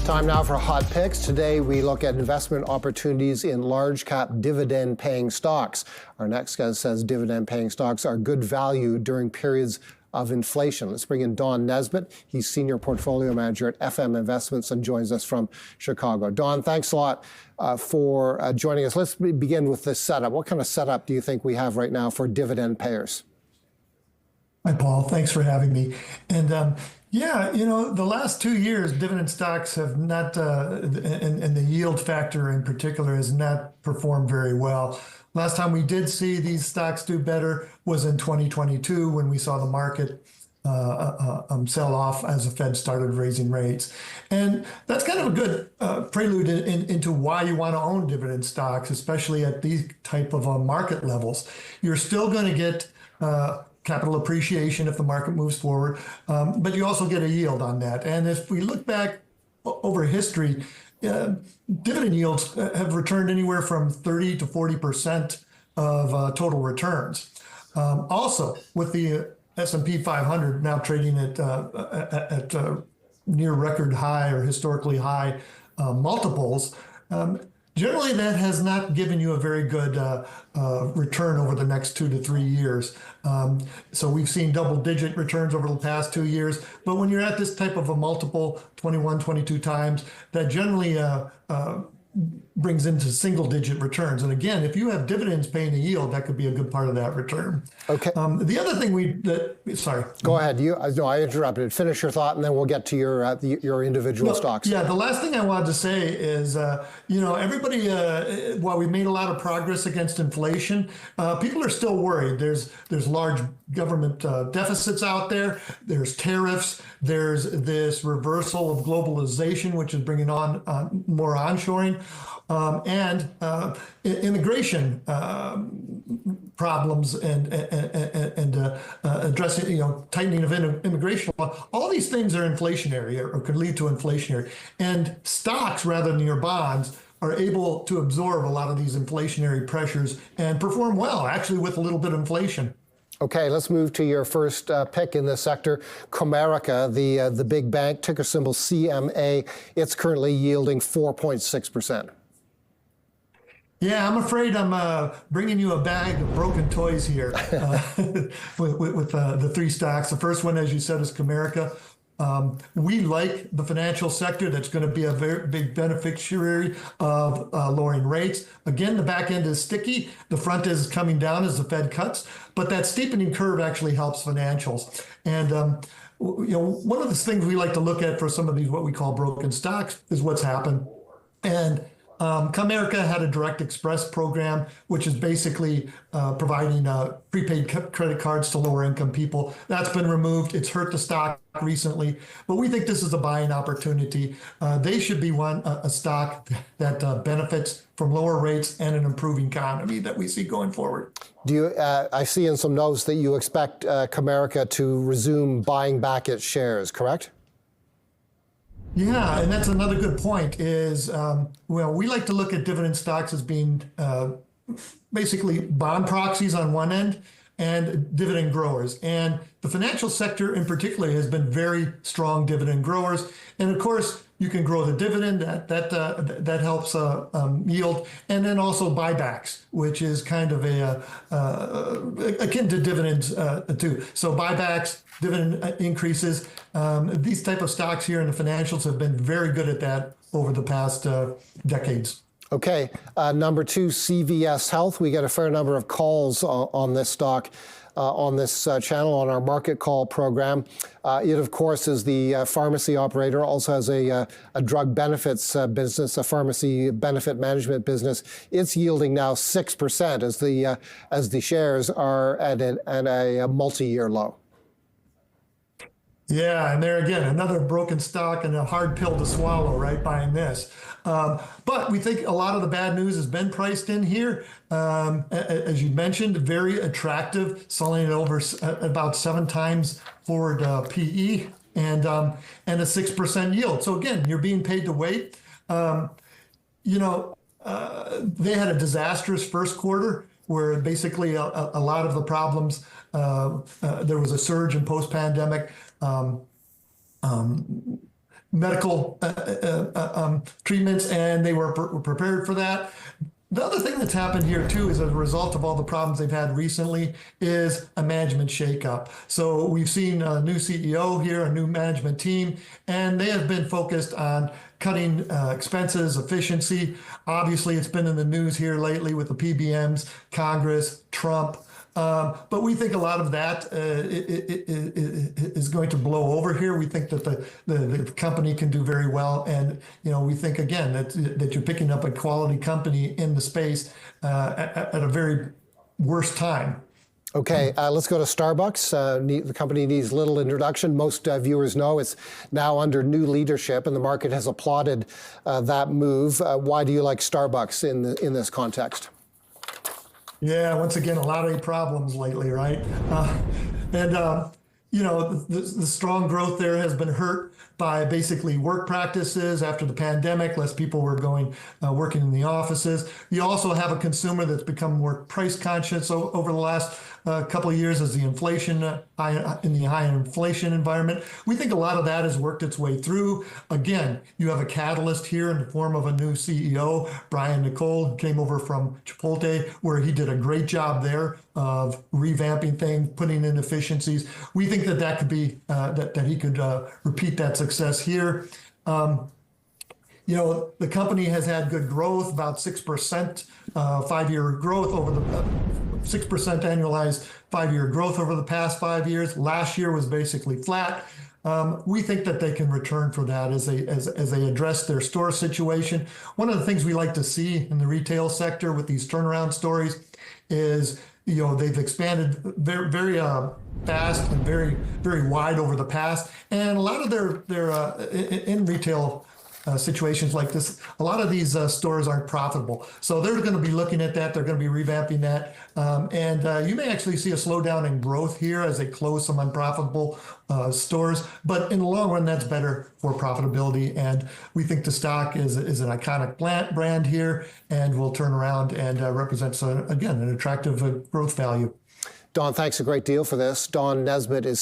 Time now for Hot Picks. Today we look at investment opportunities in large cap dividend paying stocks. Our next guest says dividend paying stocks are good value during periods of inflation. Let's bring in Don Nesbitt. He's Senior Portfolio Manager at FM Investments and joins us from Chicago. Don, thanks a lot for joining us. Let's begin with this setup. What kind of setup do you think we have right now for dividend payers? Hi, Paul. Thanks for having me. And yeah, the last 2 years, dividend stocks have not, and the yield factor in particular, has not performed very well. Last time we did see these stocks do better was in 2022 when we saw the market sell off as the Fed started raising rates. And that's kind of a good prelude into why you want to own dividend stocks, especially at these type of market levels. You're still going to get capital appreciation if the market moves forward, but you also get a yield on that. And if we look back over history, dividend yields have returned anywhere from 30 to 40% of total returns. Also, with the S&P 500 now trading at near record high or historically high multiples, generally, that has not given you a very good return over the next 2 to 3 years. So we've seen double-digit returns over the past 2 years. But when you're at this type of a multiple, 21, 22 times, that generally brings into single-digit returns. And again, if you have dividends paying a yield, that could be a good part of that return. Okay. The other thing sorry. Go ahead. No, I interrupted. Finish your thought, and then we'll get to your individual stocks. Yeah, the last thing I wanted to say is, everybody, while we made a lot of progress against inflation, people are still worried. There's large government deficits out there. There's tariffs. There's this reversal of globalization, which is bringing on more onshoring. And immigration problems and addressing, tightening of immigration law. All these things are inflationary or could lead to inflationary. And stocks, rather than your bonds, are able to absorb a lot of these inflationary pressures and perform well, actually, with a little bit of inflation. Okay, let's move to your first pick in this sector, Comerica, the big bank, ticker symbol CMA. It's currently yielding 4.6%. Yeah, I'm afraid I'm bringing you a bag of broken toys here with the three stocks. The first one, as you said, is Comerica. We like the financial sector. That's going to be a very big beneficiary of lowering rates. Again, the back end is sticky. The front is coming down as the Fed cuts, but that steepening curve actually helps financials. And one of the things we like to look at for some of these what we call broken stocks is what's happened. And Comerica had a Direct Express program, which is basically providing prepaid credit cards to lower income people. That's been removed. It's hurt the stock recently, but we think this is a buying opportunity. They should be a stock that benefits from lower rates and an improving economy that we see going forward. Do you? I see in some notes that you expect Comerica to resume buying back its shares, correct? Yeah, and that's another good point is, we like to look at dividend stocks as being basically bond proxies on one end and dividend growers. And the financial sector in particular has been very strong dividend growers. And of course, you can grow the dividend, that helps yield, and then also buybacks, which is kind of akin to dividends too. So buybacks, dividend increases, these type of stocks here in the financials have been very good at that over the past decades. Okay, number two, CVS Health. We get a fair number of calls on this stock. On this channel, on our market call program. It, of course, is the pharmacy operator, also has a drug benefits business, a pharmacy benefit management business. It's yielding now 6% as the shares are at a multi-year low. Yeah, and there again, another broken stock and a hard pill to swallow, right, buying this. But we think a lot of the bad news has been priced in here. As you mentioned, very attractive, selling it over about 7 times forward PE and a 6% yield. So again, you're being paid to wait. They had a disastrous first quarter where basically a lot of the problems, there was a surge in post-pandemic medical treatments, and they were prepared for that. The other thing that's happened here too is as a result of all the problems they've had recently is a management shakeup. So we've seen a new CEO here, a new management team, and they have been focused on cutting expenses, efficiency. Obviously, it's been in the news here lately with the PBMs, Congress, Trump. But we think a lot of that is going to blow over here. We think that the company can do very well, and we think again that you're picking up a quality company in the space at a very worst time. Okay, let's go to Starbucks. The company needs little introduction. Most viewers know it's now under new leadership, and the market has applauded that move. Why do you like Starbucks in this context? Yeah, once again, a lot of problems lately, right? The strong growth there has been hurt by basically work practices after the pandemic. Less people were working in the offices. You also have a consumer that's become more price conscious over the last couple of years as the inflation in the high inflation environment. We think a lot of that has worked its way through. Again, you have a catalyst here in the form of a new CEO, Brian Nicole, who came over from Chipotle, where he did a great job there of revamping things, putting in efficiencies. We think that could be that he could repeat that success here. The company has had good growth, about 6% 5-year growth over the 6% annualized 5-year growth over the past 5 years. Last year was basically flat. We think that they can return for that as they address their store situation. One of the things we like to see in the retail sector with these turnaround stories is they've expanded very, very fast and very, very wide over the past, and a lot of their in retail situations like this, a lot of these stores aren't profitable. So they're going to be looking at that. They're going to be revamping that. And you may actually see a slowdown in growth here as they close some unprofitable stores. But in the long run, that's better for profitability. And we think the stock is an iconic brand here and will turn around and represents, again, an attractive growth value. Don, thanks a great deal for this. Don Nesbitt is